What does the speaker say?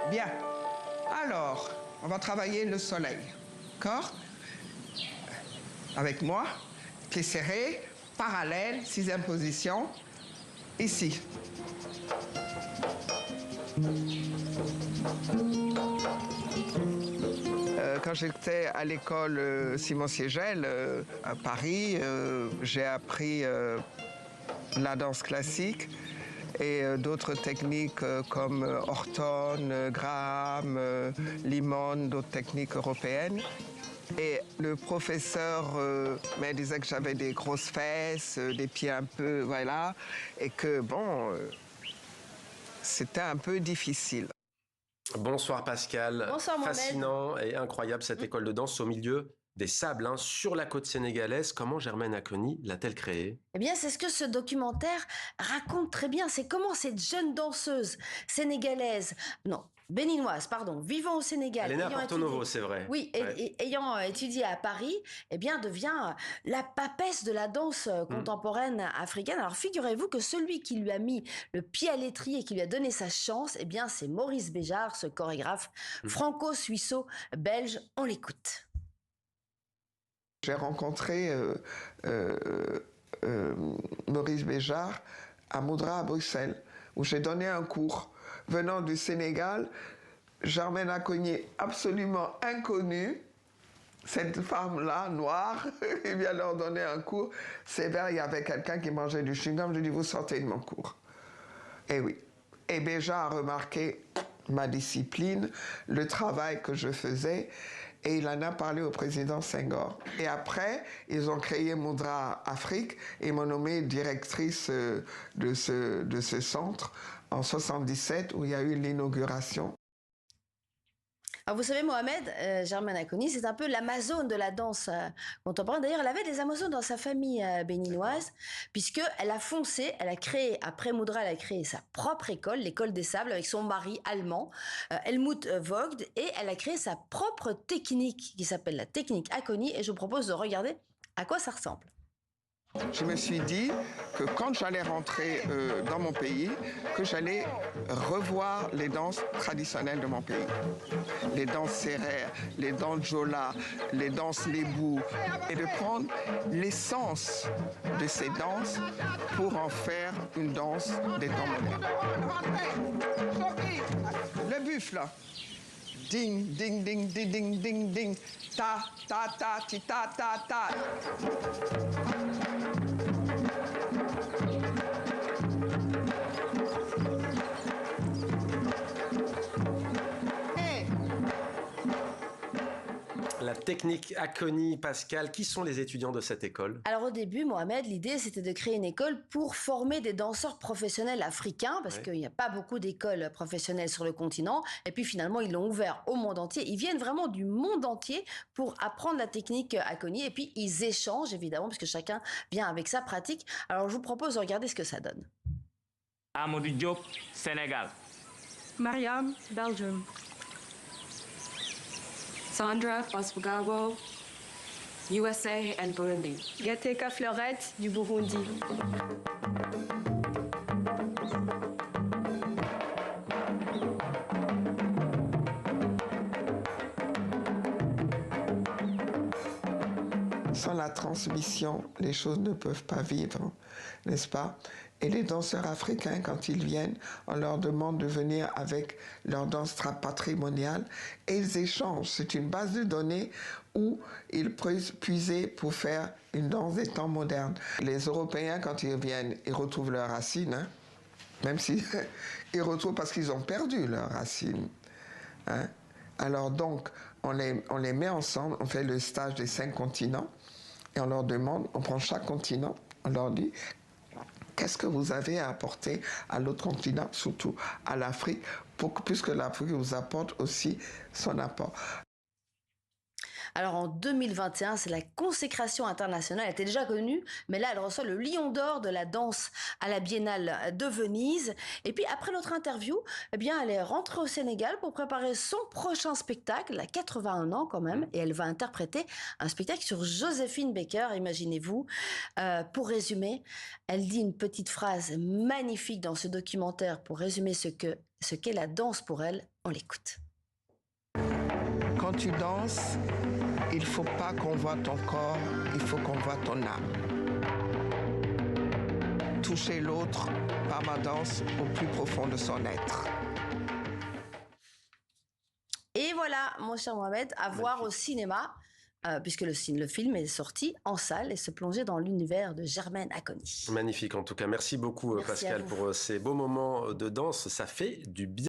Bien. Alors, on va travailler le soleil. D'accord? Avec moi, pieds serrés, parallèle, 6e position. Ici. Quand j'étais à l'école Simon Siegel à Paris, j'ai appris la danse classique et d'autres techniques comme Horton, Graham, Limon, d'autres techniques européennes. Et le professeur me disait que j'avais des grosses fesses, des pieds un peu, voilà, et que bon, c'était un peu difficile. Bonsoir Pascal. Bonsoir Mohamed. Fascinant et incroyable cette école de danse au milieu des sables, hein, sur la côte sénégalaise. Comment Germaine Acogny l'a-t-elle créée? Eh bien, c'est ce que ce documentaire raconte très bien. C'est comment cette jeune danseuse sénégalaise, non, béninoise, pardon, vivant au Sénégal. Elle est née à Porto Novo, c'est vrai. Oui, Ouais. ayant étudié à Paris, eh bien, devient la papesse de la danse contemporaine africaine. Alors, figurez-vous que celui qui lui a mis le pied à l'étrier, qui lui a donné sa chance, eh bien, c'est Maurice Béjart, ce chorégraphe franco-suisseau-belge. On l'écoute. J'ai rencontré Maurice Béjart à Moudra, à Bruxelles, où j'ai donné un cours. Venant du Sénégal, Germaine Acogny, absolument inconnue, cette femme-là, noire, il vient leur donner un cours. C'est vrai, il y avait quelqu'un qui mangeait du chewing-gum, je lui ai dit, vous sortez de mon cours. Et oui. Et Béjart a remarqué ma discipline, le travail que je faisais, et il en a parlé au président Senghor. Et après, ils ont créé Moudra Afrique et m'ont nommée directrice de ce centre en 77, où il y a eu l'inauguration. Alors vous savez, Mohamed, Germaine Acogny, c'est un peu l'Amazone de la danse contemporaine. D'ailleurs, elle avait des Amazones dans sa famille béninoise, puisqu'elle a foncé, elle a créé, après Moudra, elle a créé sa propre école, l'école des sables, avec son mari allemand, Helmut Vogt, et elle a créé sa propre technique, qui s'appelle la technique Acogny, et je vous propose de regarder à quoi ça ressemble. Je me suis dit que quand j'allais rentrer dans mon pays, que j'allais revoir les danses traditionnelles de mon pays. Les danses sérères, les danses jola, les danses lébou, et de prendre l'essence de ces danses pour en faire une danse des temps modernes. Le buffle. Ding, ding, ding, ding, ding, ding, ding. Ta, ta, ta, ti, ta, ta, ta. La technique Acogny, Pascal, qui sont les étudiants de cette école? Alors au début, Mohamed, l'idée c'était de créer une école pour former des danseurs professionnels africains, parce qu'il n'y a pas beaucoup d'écoles professionnelles sur le continent, et puis finalement ils l'ont ouvert au monde entier. Ils viennent vraiment du monde entier pour apprendre la technique Acogny, et puis ils échangent évidemment, parce que chacun vient avec sa pratique. Alors je vous propose de regarder ce que ça donne. Amadou Diop, Sénégal. Mariam, Belgium. Sandra Pasfugabo, USA and Burundi. Gateka Fleurette, du Burundi. Sans la transmission, les choses ne peuvent pas vivre, n'est-ce pas? Et les danseurs africains, quand ils viennent, on leur demande de venir avec leur danse patrimoniale et ils échangent. C'est une base de données où ils peuvent puiser pour faire une danse des temps modernes. Les Européens, quand ils viennent, ils retrouvent leurs racines, hein? Même si ils retrouvent parce qu'ils ont perdu leurs racines. Hein? Alors donc, on les met ensemble, on fait le stage des 5 continents et on leur demande, on prend chaque continent, on leur dit qu'est-ce que vous avez à apporter à l'autre continent, surtout à l'Afrique, puisque l'Afrique vous apporte aussi son apport. Alors en 2021, c'est la consécration internationale. Elle était déjà connue, mais là, elle reçoit le Lion d'Or de la danse à la Biennale de Venise. Et puis après notre interview, eh bien, elle est rentrée au Sénégal pour préparer son prochain spectacle. Elle a 81 ans quand même, et elle va interpréter un spectacle sur Joséphine Baker, imaginez-vous. Pour résumer, elle dit une petite phrase magnifique dans ce documentaire pour résumer ce que ce qu'est la danse pour elle. On l'écoute. Quand tu danses, il ne faut pas qu'on voit ton corps, il faut qu'on voit ton âme. Toucher l'autre par ma danse au plus profond de son être. Et voilà, mon cher Mohamed, à voir au cinéma, puisque le film est sorti en salle et se plonger dans l'univers de Germaine Acogny. Magnifique en tout cas. Merci beaucoup Merci Pascal pour ces beaux moments de danse. Ça fait du bien.